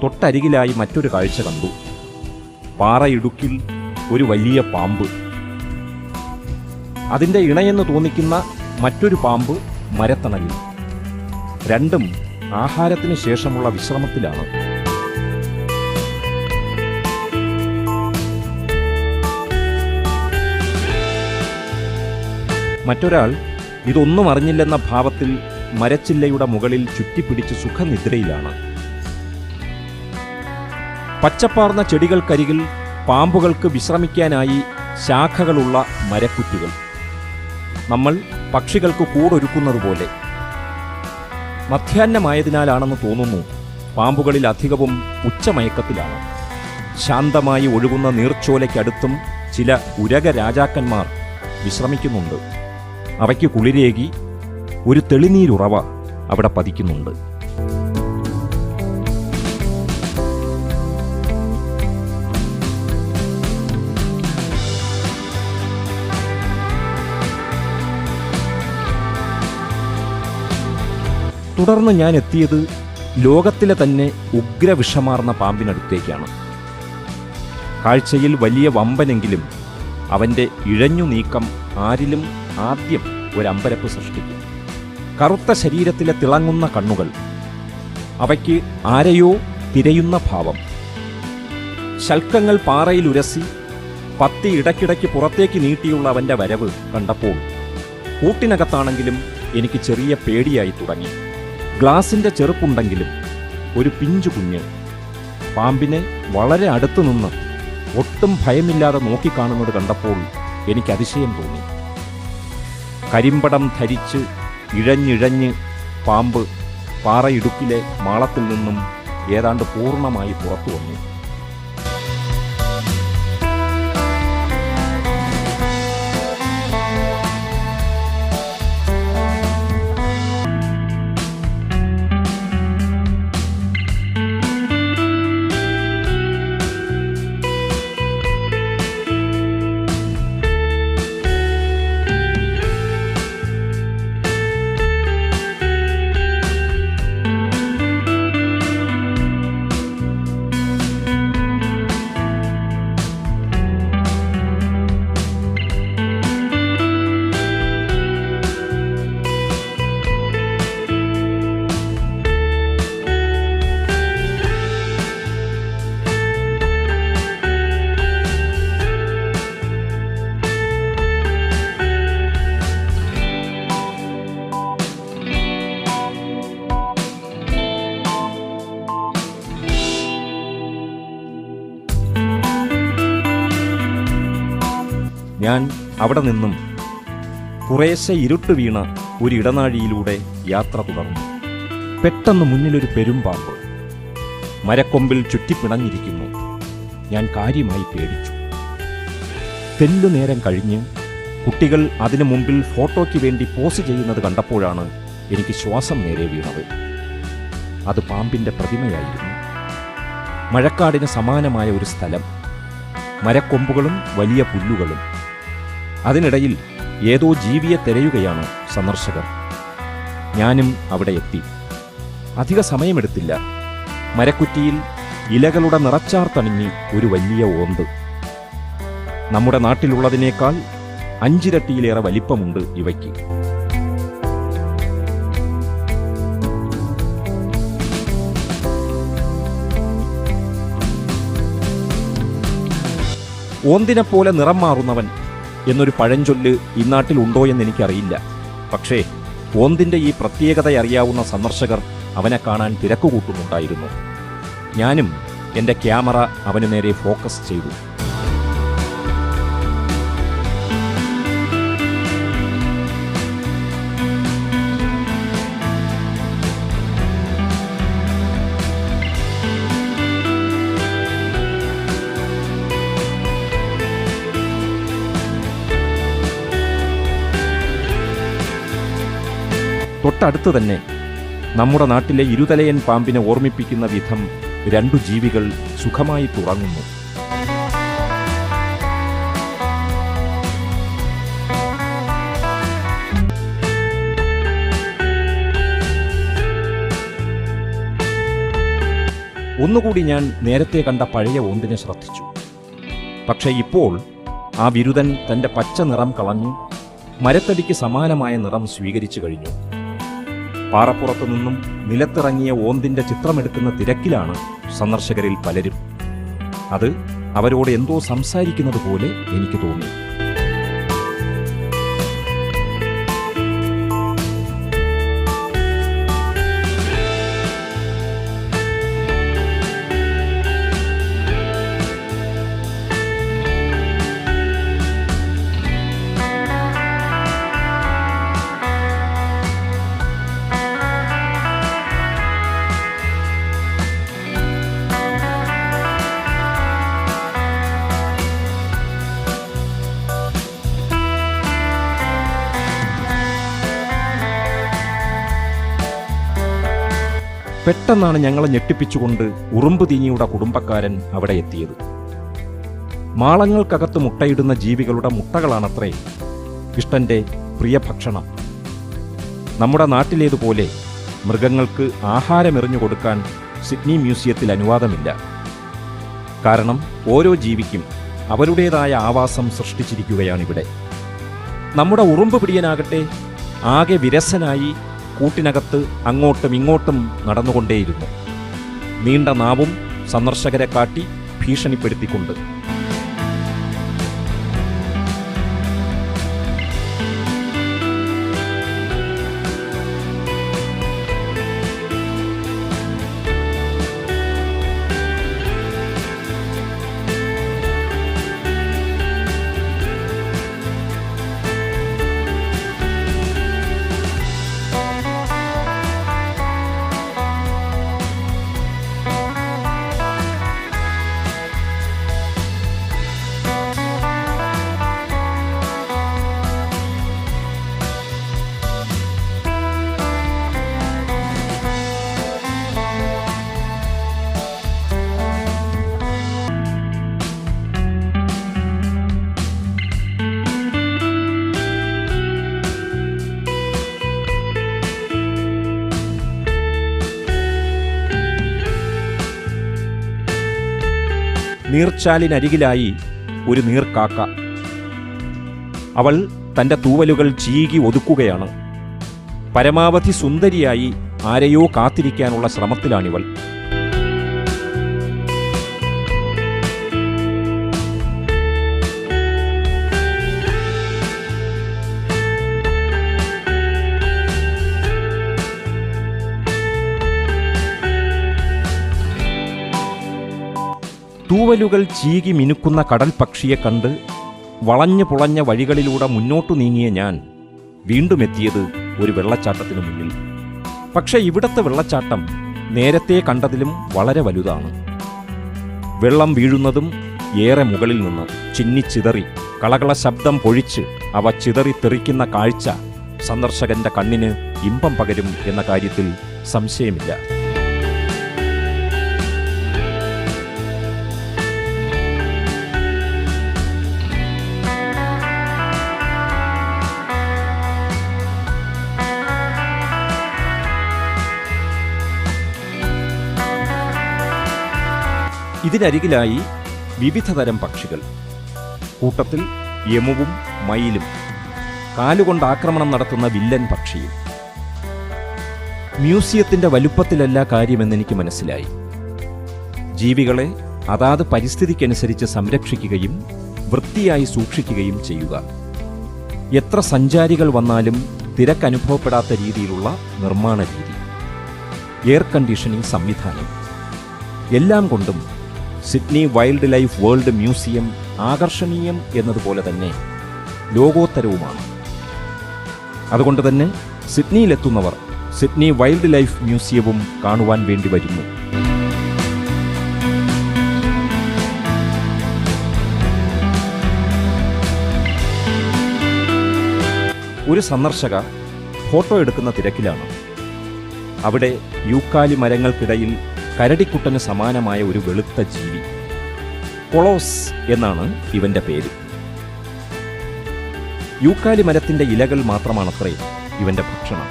തൊട്ടരികിലായി മറ്റൊരു കാഴ്ച കണ്ടു. പാറയിടുക്കിൽ ഒരു വലിയ പാമ്പ്. അതിൻ്റെ ഇണയെന്ന് തോന്നിക്കുന്ന മറ്റൊരു പാമ്പ് മരത്തണലിൽ. രണ്ടും ആഹാരത്തിന് ശേഷമുള്ള വിശ്രമത്തിലാണ്. മറ്റൊരാൾ ഇതൊന്നും അറിഞ്ഞില്ലെന്ന ഭാവത്തിൽ മരച്ചില്ലയുടെ മുകളിൽ ചുറ്റിപ്പിടിച്ച് സുഖനിദ്രയിലാണ്. പച്ചപ്പാർന്ന ചെടികൾക്കരികിൽ പാമ്പുകൾക്ക് വിശ്രമിക്കാനായി ശാഖകളുള്ള മരക്കുറ്റികൾ. നമ്മൾ പക്ഷികൾക്ക് കൂടൊരുക്കുന്നത് പോലെ. മധ്യാഹ്നമായതിനാലാണെന്ന് തോന്നുന്നു പാമ്പുകളിൽ അധികവും ഉച്ചമയക്കത്തിലാണ്. ശാന്തമായി ഒഴുകുന്ന നീർച്ചോലയ്ക്കടുത്തും ചില ഉരക രാജാക്കന്മാർ വിശ്രമിക്കുന്നുണ്ട്. അവയ്ക്ക് കുളിരേകി ഒരു തെളിനീരുറവ അവിടെ പതിക്കുന്നുണ്ട്. തുടർന്ന് ഞാൻ എത്തിയത് ലോകത്തിലെ തന്നെ ഉഗ്രവിഷമാർന്ന പാമ്പിനടുത്തേക്കാണ്. കാഴ്ചയിൽ വലിയ വമ്പനെങ്കിലും അവൻ്റെ ഇഴഞ്ഞു നീക്കം ആരിലും ആദ്യം ഒരമ്പരപ്പ് സൃഷ്ടിക്കും. കറുത്ത ശരീരത്തിലെ തിളങ്ങുന്ന കണ്ണുകൾ, അവയ്ക്ക് ആരെയോ തിരയുന്ന ഭാവം. ശൽക്കങ്ങൾ പാറയിൽ ഉരസി പത്തി ഇടയ്ക്കിടയ്ക്ക് പുറത്തേക്ക് നീട്ടിയുള്ള അവൻ്റെ വരവ് കണ്ടപ്പോൾ കൂട്ടിനകത്താണെങ്കിലും എനിക്ക് ചെറിയ പേടിയായി തുടങ്ങി. ഗ്ലാസിൻ്റെ ചെറുപ്പുണ്ടെങ്കിലും ഒരു പിഞ്ചു കുഞ്ഞ് പാമ്പിനെ വളരെ അടുത്തു നിന്ന് ഒട്ടും ഭയമില്ലാതെ നോക്കിക്കാണുന്നത് കണ്ടപ്പോൾ എനിക്ക് അതിശയം തോന്നി. കരിമ്പടം ധരിച്ച് ഇഴഞ്ഞിഴഞ്ഞ് പാമ്പ് പാറയിടുക്കിലെ മാളത്തിൽ നിന്നും ഏതാണ്ട് പൂർണ്ണമായി പുറത്തു വന്നു. ഞാൻ അവിടെ നിന്നും കുറേശ്ശെ ഇരുട്ട് വീണ ഒരു ഇടനാഴിയിലൂടെ യാത്ര തുടർന്നു. പെട്ടെന്ന് മുന്നിലൊരു പെരുമ്പാമ്പ് മരക്കൊമ്പിൽ ചുറ്റിപ്പിണഞ്ഞിരിക്കുന്നു. ഞാൻ കാര്യമായി പേടിച്ചു. തെല്ലുനേരം കഴിഞ്ഞ് കുട്ടികൾ അതിനു മുമ്പിൽ ഫോട്ടോയ്ക്ക് വേണ്ടി പോസ് ചെയ്യുന്നത് കണ്ടപ്പോഴാണ് എനിക്ക് ശ്വാസം നേരെ വീണത്. അത് പാമ്പിൻ്റെ പ്രതിമയായിരുന്നു. മഴക്കാടിന് സമാനമായ ഒരു സ്ഥലം, മരക്കൊമ്പുകളും വലിയ പുല്ലുകളും. അതിനിടയിൽ ഏതോ ജീവിയെ തിരയുകയാണ് സന്ദർശകർ. ഞാനും അവിടെ എത്തി. അധിക സമയമെടുത്തില്ല. മരക്കുറ്റിയിൽ ഇലകളുടെ നിറച്ചാർത്തണിഞ്ഞ് ഒരു വലിയ ഓന്ത്. നമ്മുടെ നാട്ടിലുള്ളതിനേക്കാൾ 5 ഇരട്ടിയിലേറെ വലിപ്പമുണ്ട് ഇവയ്ക്ക്. ഓന്തിനെപ്പോലെ നിറം മാറുന്നവൻ എന്നൊരു പഴഞ്ചൊല്ല് ഇന്നാട്ടിലുണ്ടോ എന്നെനിക്കറിയില്ല. പക്ഷേ ഓന്തിൻ്റെ ഈ പ്രത്യേകത അറിയാവുന്ന സന്ദർശകർ അവനെ കാണാൻ തിരക്കുകൂട്ടുന്നുണ്ടായിരുന്നു. ഞാനും എൻ്റെ ക്യാമറ അവന് നേരെ ഫോക്കസ് ചെയ്തു. തൊട്ടടുത്ത് തന്നെ നമ്മുടെ നാട്ടിലെ ഇരുതലയൻ പാമ്പിനെ ഓർമ്മിപ്പിക്കുന്ന വിധം 2 ജീവികൾ സുഖമായി തുറങ്ങുന്നു. ഒന്നുകൂടി ഞാൻ നേരത്തെ കണ്ട പഴയ ഓന്തിനെ ശ്രദ്ധിച്ചു. പക്ഷേ ഇപ്പോൾ ആ വിരുതൻ തൻ്റെ പച്ച നിറം കളഞ്ഞു മരത്തടിക്ക് സമാനമായ നിറം സ്വീകരിച്ചു കഴിഞ്ഞു. പാറപ്പുറത്തു നിന്നും നിലത്തിറങ്ങിയ ഓന്തിൻ്റെ ചിത്രമെടുക്കുന്ന തിരക്കിലാണ് സന്ദർശകരിൽ പലരും. അത് അവരോട് എന്തോ സംസാരിക്കുന്നത് പോലെ എനിക്ക് തോന്നി. പെട്ടെന്നാണ് ഞങ്ങളെ ഞെട്ടിപ്പിച്ചുകൊണ്ട് ഉറുമ്പ് തീഞ്ഞിയുടെ കുടുംബക്കാരൻ അവിടെ എത്തിയത്. മാളങ്ങൾക്കകത്ത് മുട്ടയിടുന്ന ജീവികളുടെ മുട്ടകളാണത്രേ കിഷ്ടന്റെ പ്രിയ ഭക്ഷണം. നമ്മുടെ നാട്ടിലേതുപോലെ മൃഗങ്ങൾക്ക് ആഹാരമെറിഞ്ഞു കൊടുക്കാൻ സിഡ്നി മ്യൂസിയത്തിൽ അനുവാദമില്ല. കാരണം ഓരോ ജീവിക്കും അവരുടേതായ ആവാസം സൃഷ്ടിച്ചിരിക്കുകയാണിവിടെ. നമ്മുടെ ഉറുമ്പ് പിടിയനാകട്ടെ ആകെ വിരസനായി കൂട്ടിനകത്ത് അങ്ങോട്ടും ഇങ്ങോട്ടും നടന്നുകൊണ്ടേയിരുന്നു. നീണ്ട നാവും സന്ദർശകരെ കാട്ടി ഭീഷണിപ്പെടുത്തിക്കൊണ്ട്. നീർച്ചാലിനരികിലായി ഒരു നീർക്കാക്ക. അവൾ തൻ്റെ തൂവലുകൾ ചീകി ഒതുക്കുകയാണ്. പരമാവധി സുന്ദരിയായി ആരെയോ കാത്തിരിക്കാനുള്ള ശ്രമത്തിലാണിവൾ. തൂവലുകൾ ചീകി മിനുക്കുന്ന കടൽ പക്ഷിയെ കണ്ട് വളഞ്ഞു പുളഞ്ഞ വഴികളിലൂടെ മുന്നോട്ടു നീങ്ങിയ ഞാൻ വീണ്ടും എത്തിയത് ഒരു വെള്ളച്ചാട്ടത്തിനു മുന്നിൽ. പക്ഷേ ഇവിടത്തെ വെള്ളച്ചാട്ടം നേരത്തെ കണ്ടതിലും വളരെ വലുതാണ്. വെള്ളം വീഴുന്നതും ഏറെ മുകളിൽ നിന്ന് ചിന്നിച്ചിതറി കളകള ശബ്ദം പൊഴിച്ച് അവ ചിതറി തെറിക്കുന്ന കാഴ്ച സന്ദർശകന്റെ കണ്ണിന് ഇമ്പം പകരും എന്ന കാര്യത്തിൽ സംശയമില്ല. ഇതിനരികിലായി വിവിധതരം പക്ഷികൾ, കൂട്ടത്തിൽ യമുവും മയിലും കാലുകൊണ്ട് ആക്രമണം നടത്തുന്ന വില്ലൻ പക്ഷിയും. മ്യൂസിയത്തിന്റെ വലുപ്പത്തിലല്ല കാര്യമെന്നെനിക്ക് മനസ്സിലായി. ജീവികളെ അതാത് പരിസ്ഥിതിക്കനുസരിച്ച് സംരക്ഷിക്കുകയും വൃത്തിയായി സൂക്ഷിക്കുകയും ചെയ്യുക. എത്ര സഞ്ചാരികൾ വന്നാലും തിരക്കനുഭവപ്പെടാത്ത രീതിയിലുള്ള നിർമ്മാണ രീതി, എയർ കണ്ടീഷനിംഗ് സംവിധാനം, എല്ലാം കൊണ്ടും Sydney wildlife world museum ആകർഷണീയം എന്നതുപോലെ തന്നെ ലോകോത്തരവുമാണ്. അതുകൊണ്ട് തന്നെ സിഡ്നിയിലെത്തുന്നവർ സിഡ്നി വൈൽഡ് ലൈഫ് മ്യൂസിയവും കാണുവാൻ വേണ്ടി വരുന്നു. ഒരു സന്ദർശക ഫോട്ടോ എടുക്കുന്ന തിരക്കിലാണ്. അവിടെ യൂക്കാലി മരങ്ങൾക്കിടയിൽ കരടിക്കുട്ടന് സമാനമായ ഒരു വെളുത്ത ജീവി, കൊളോസ് എന്നാണ് ഇവന്റെ പേര്. യൂക്കാലി മരത്തിന്റെ ഇലകൾ മാത്രമാണത്രേ ഇവന്റെ ഭക്ഷണം.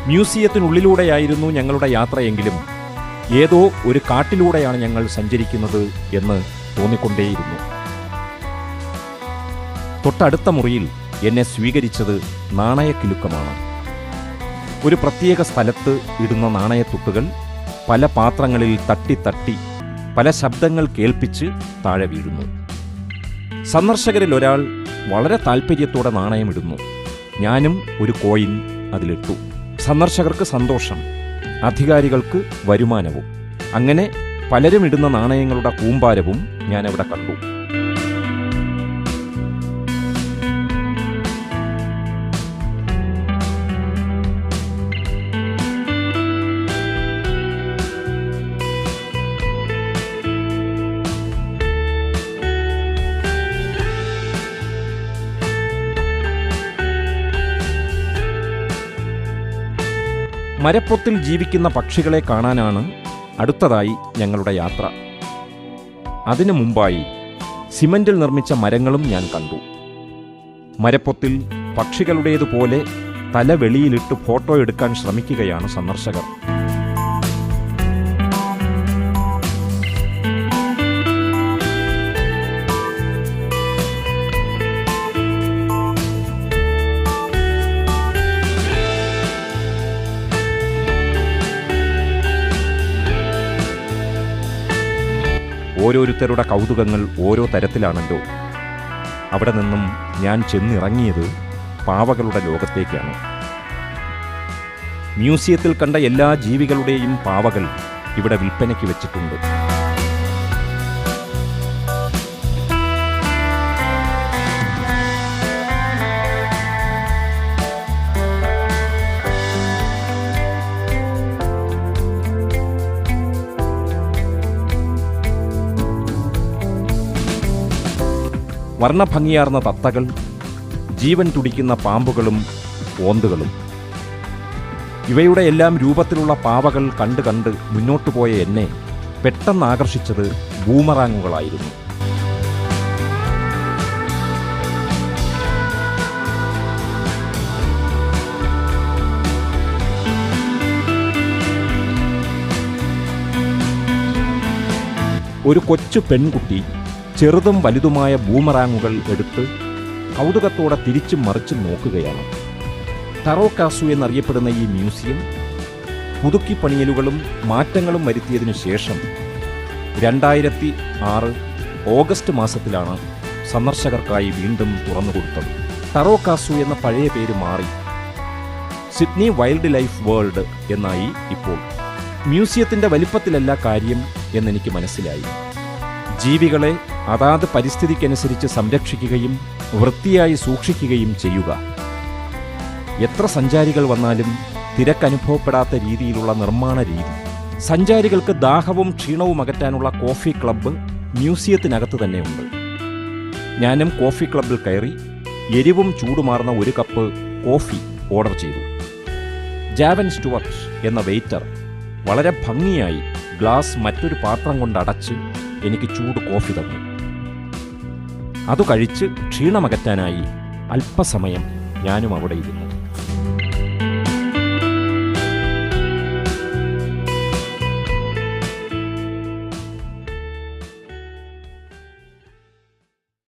മ്യൂസിയത്തിനുള്ളിലൂടെയായിരുന്നു ഞങ്ങളുടെ യാത്രയെങ്കിലും ഏതോ ഒരു കാട്ടിലൂടെയാണ് ഞങ്ങൾ സഞ്ചരിക്കുന്നത് എന്ന് തോന്നിക്കൊണ്ടേയിരുന്നു. തൊട്ടടുത്ത മുറിയിൽ എന്നെ സ്വീകരിച്ചത് നാണയക്കിലുക്കമാണ്. ഒരു പ്രത്യേക സ്ഥലത്ത് ഇടുന്ന നാണയത്തുട്ടുകൾ പല പാത്രങ്ങളിൽ തട്ടി പല ശബ്ദങ്ങൾ കേൾപ്പിച്ച് താഴെ വീഴുന്നു. സന്ദർശകരിൽ ഒരാൾ വളരെ താൽപ്പര്യത്തോടെ നാണയമിടുന്നു. ഞാനും ഒരു കോയിൻ അതിലിട്ടു. സന്ദർശകർക്ക് സന്തോഷം, അധികാരികൾക്ക് വരുമാനവും. അങ്ങനെ പലരും ഇടുന്ന നാണയങ്ങളുടെ കൂമ്പാരവും ഞാനവിടെ കണ്ടു. മരപ്പൊത്തിൽ ജീവിക്കുന്ന പക്ഷികളെ കാണാനാണ് അടുത്തതായി ഞങ്ങളുടെ യാത്ര. അതിനു മുമ്പായി സിമന്റിൽ നിർമ്മിച്ച മരങ്ങളും ഞാൻ കണ്ടു. മരപ്പൊത്തിൽ പക്ഷികളുടേതുപോലെ തല വെളിയിലിട്ട് ഫോട്ടോ എടുക്കാൻ ശ്രമിക്കുകയാണ് സന്ദർശകർ. ഓരോരുത്തരുടെ കൗതുകങ്ങൾ ഓരോ തരത്തിലാണല്ലോ. അവിടെ നിന്നും ഞാൻ ചെന്നിറങ്ങിയത് പാവകളുടെ ലോകത്തേക്കാണ്. മ്യൂസിയത്തിൽ കണ്ട എല്ലാ ജീവികളുടെയും പാവകൾ ഇവിടെ വിൽപ്പനയ്ക്ക് വെച്ചിട്ടുണ്ട്. വർണ്ണഭംഗിയാർന്ന തത്തകൾ, ജീവൻ തുടിക്കുന്ന പാമ്പുകളും ഓന്തുകളും. ഇവയുടെ എല്ലാം രൂപത്തിലുള്ള പാവകൾ കണ്ട് മുന്നോട്ടു പോയ എന്നെ പെട്ടെന്ന് ആകർഷിച്ചത് ബൂമറാങ്ങുകളായിരുന്നു. ഒരു കൊച്ചു പെൺകുട്ടി ചെറുതും വലുതുമായ ബൂമറാങ്ങുകൾ എടുത്ത് കൗതുകത്തോടെ തിരിച്ചും മറിച്ചും നോക്കുകയാണ്. ടറോ കാസു എന്നറിയപ്പെടുന്ന ഈ മ്യൂസിയം പുതുക്കിപ്പണിയലുകളും മാറ്റങ്ങളും വരുത്തിയതിനു ശേഷം 2006 ഓഗസ്റ്റ് മാസത്തിലാണ് സന്ദർശകർക്കായി വീണ്ടും തുറന്നുകൊടുത്തത്. ടറോ കാസു എന്ന പഴയ പേര് മാറി സിഡ്നി വൈൽഡ് ലൈഫ് വേൾഡ് എന്നായി ഇപ്പോൾ. മ്യൂസിയത്തിൻ്റെ വലിപ്പത്തിലല്ല കാര്യം എന്നെനിക്ക് മനസ്സിലായി. ജീവികളെ അതാത് പരിസ്ഥിതിക്കനുസരിച്ച് സംരക്ഷിക്കുകയും വൃത്തിയായി സൂക്ഷിക്കുകയും ചെയ്യുക. എത്ര സഞ്ചാരികൾ വന്നാലും തിരക്കനുഭവപ്പെടാത്ത രീതിയിലുള്ള നിർമ്മാണ രീതി. സഞ്ചാരികൾക്ക് ദാഹവും ക്ഷീണവും അകറ്റാനുള്ള കോഫി ക്ലബ്ബ് മ്യൂസിയത്തിനകത്ത് തന്നെയുണ്ട്. ഞാനും കോഫി ക്ലബ്ബിൽ കയറി എരിവും ചൂടുമാർന്ന ഒരു കപ്പ് കോഫി ഓർഡർ ചെയ്തു. ജാവൻ സ്റ്റുവർട്ട് എന്ന വെയിറ്റർ വളരെ ഭംഗിയായി ഗ്ലാസ് മറ്റൊരു പാത്രം കൊണ്ട് അടച്ച് എനിക്ക് ചൂട് കോഫി തന്നു. അത് കഴിച്ച് ക്ഷീണമകറ്റാനായി അല്പസമയം ഞാനും അവിടെ ഇരുന്നു.